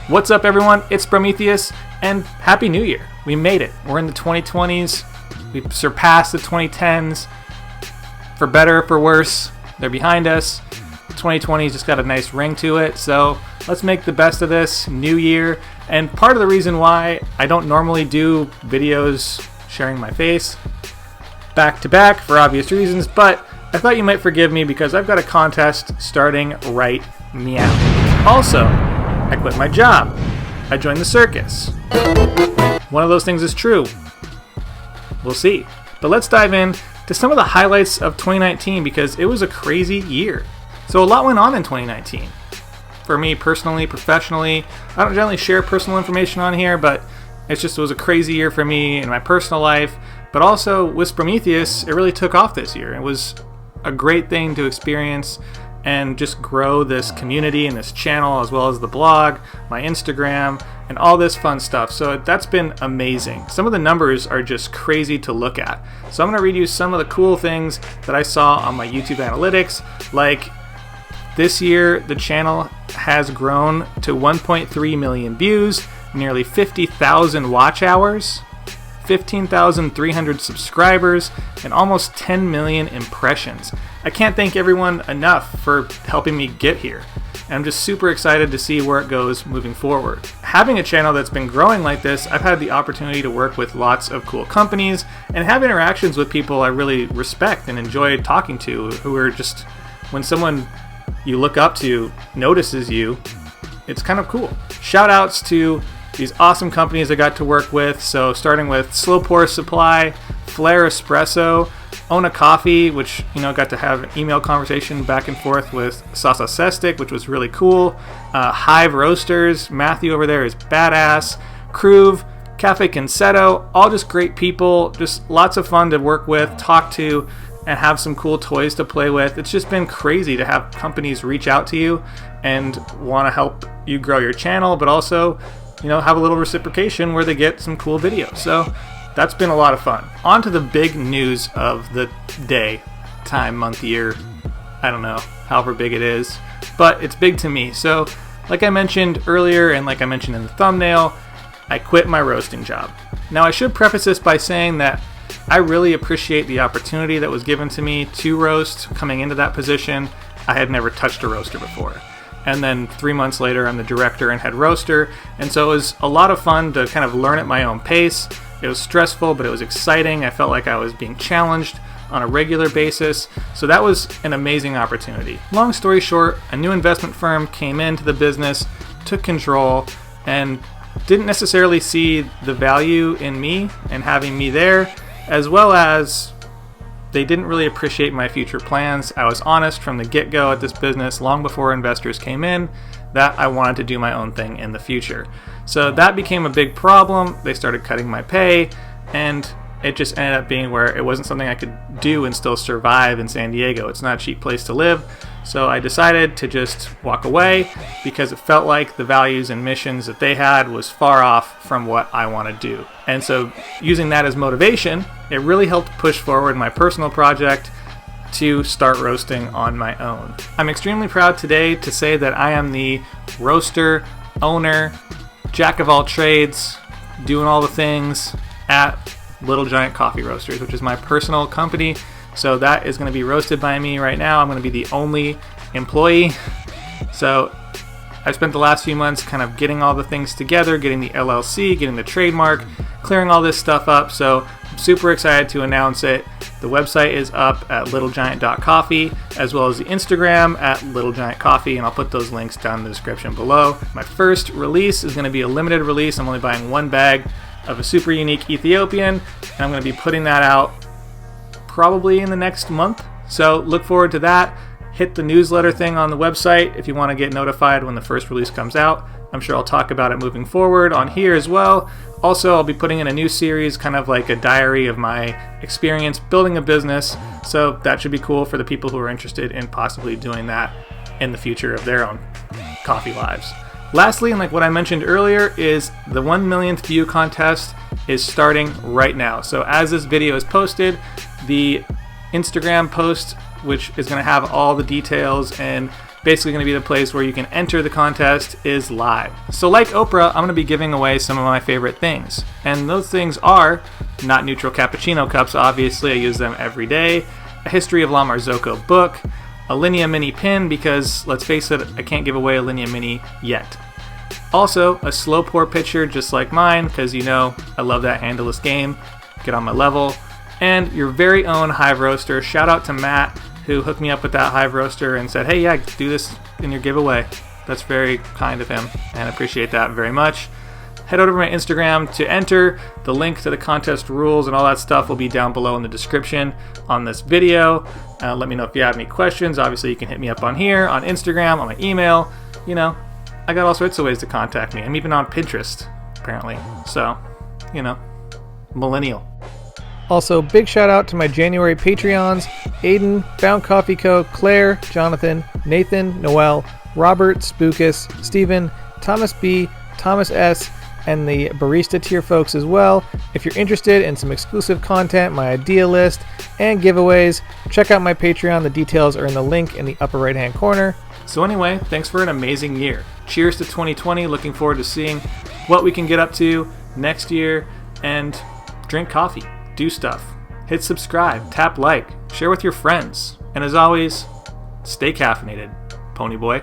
What's up, everyone? It's Sprometheus, and Happy New Year. We made it. We're in the 2020s. We've surpassed the 2010s. For better or for worse, they're behind us. 2020's just got a nice ring to it, so let's make the best of this new year. And part of the reason why I don't normally do videos sharing my face back to back for obvious reasons, but I thought you might forgive me because I've got a contest starting right meow. Also, I quit my job. I joined the circus. One of those things is true. We'll see. But let's dive in to some of the highlights of 2019 because it was a crazy year. So a lot went on in 2019. For me personally, professionally, I don't generally share personal information on here, but it was a crazy year for me in my personal life. But also with Sprometheus, it really took off this year. It was a great thing to experience and just grow this community and this channel, as well as the blog, my Instagram, and all this fun stuff. So that's been amazing. Some of the numbers are just crazy to look at. So I'm going to read you some of the cool things that I saw on my YouTube analytics. Like this year, the channel has grown to 1.3 million views, nearly 50,000 watch hours, 15,300 subscribers, and almost 10 million impressions. I can't thank everyone enough for helping me get here. And I'm just super excited to see where it goes moving forward. Having a channel that's been growing like this, I've had the opportunity to work with lots of cool companies and have interactions with people I really respect and enjoy talking to, who are just, when someone you look up to notices you, it's kind of cool. Shout outs to these awesome companies I got to work with. So starting with Slow Pour Supply, Flair Espresso, Ona Coffee, which got to have an email conversation back and forth with Sasa Sestic, which was really cool. Hive Roasters, Matthew over there is badass. Cruve, Cafe Conceto, all just great people, just lots of fun to work with, talk to, and have some cool toys to play with. It's just been crazy to have companies reach out to you and want to help you grow your channel, but also have a little reciprocation where they get some cool videos. So that's been a lot of fun. On to the big news of the day, time, month, year, I don't know, however big it is, but it's big to me. So like I mentioned earlier, and like I mentioned in the thumbnail, I quit my roasting job. Now I should preface this by saying that I really appreciate the opportunity that was given to me to roast. Coming into that position, I had never touched a roaster before. And then 3 months later, I'm the director and head roaster. And so it was a lot of fun to kind of learn at my own pace. It was stressful, but it was exciting. I felt like I was being challenged on a regular basis. So that was an amazing opportunity. Long story short, a new investment firm came into the business, took control, and didn't necessarily see the value in me and having me there, as well as they didn't really appreciate my future plans. I was honest from the get-go at this business, long before investors came in, that I wanted to do my own thing in the future. So that became a big problem. They started cutting my pay, and it just ended up being where it wasn't something I could do and still survive in San Diego. It's not a cheap place to live. So I decided to just walk away because it felt like the values and missions that they had was far off from what I want to do. And so using that as motivation, it really helped push forward my personal project to start roasting on my own. I'm extremely proud today to say that I am the roaster, owner, jack of all trades, doing all the things at Little Giant Coffee Roasters, which is my personal company. So that is going to be roasted by me right now. I'm going to be the only employee. So I've spent the last few months kind of getting all the things together, getting the LLC, getting the trademark, clearing all this stuff up. So I'm super excited to announce it. The website is up at littlegiant.coffee, as well as the Instagram at littlegiantcoffee, and I'll put those links down in the description below. My first release is going to be a limited release. I'm only buying one bag of a super unique Ethiopian, and I'm going to be putting that out probably in the next month. So look forward to that. Hit the newsletter thing on the website if you want to get notified when the first release comes out. I'm sure I'll talk about it moving forward on here as well. Also, I'll be putting in a new series, kind of like a diary of my experience building a business. So that should be cool for the people who are interested in possibly doing that in the future of their own coffee lives. Lastly, and like what I mentioned earlier, is the 1 millionth view contest is starting right now. So as this video is posted, the Instagram post, which is going to have all the details and basically going to be the place where you can enter the contest, is live. So like Oprah, I'm going to be giving away some of my favorite things. And those things are not neutral cappuccino cups, obviously, I use them every day, a History of La Marzocco book, a Linea Mini pin, because let's face it, I can't give away a Linea Mini yet. Also, a slow pour pitcher just like mine, because you know I love that handleless game, get on my level, and your very own Hive Roaster. Shout out to Matt, who hooked me up with that Hive Roaster and said, hey, yeah, do this in your giveaway. That's very kind of him, and I appreciate that very much. Head over to my Instagram to enter. The link to the contest rules and all that stuff will be down below in the description on this video. Let me know if you have any questions. Obviously, you can hit me up on here, on Instagram, on my email. You know, I got all sorts of ways to contact me. I'm even on Pinterest, apparently. So, you know, millennial. Also, big shout out to my January Patreons, Aiden, Found Coffee Co., Claire, Jonathan, Nathan, Noel, Robert, Spookus, Stephen, Thomas B., Thomas S., and the Barista tier folks as well. If you're interested in some exclusive content, my idea list, and giveaways, check out my Patreon. The details are in the link in the upper right hand corner. So anyway, thanks for an amazing year. Cheers to 2020. Looking forward to seeing what we can get up to next year, and drink coffee. Do stuff. Hit subscribe, tap like, share with your friends, and as always, stay caffeinated, Pony Boy.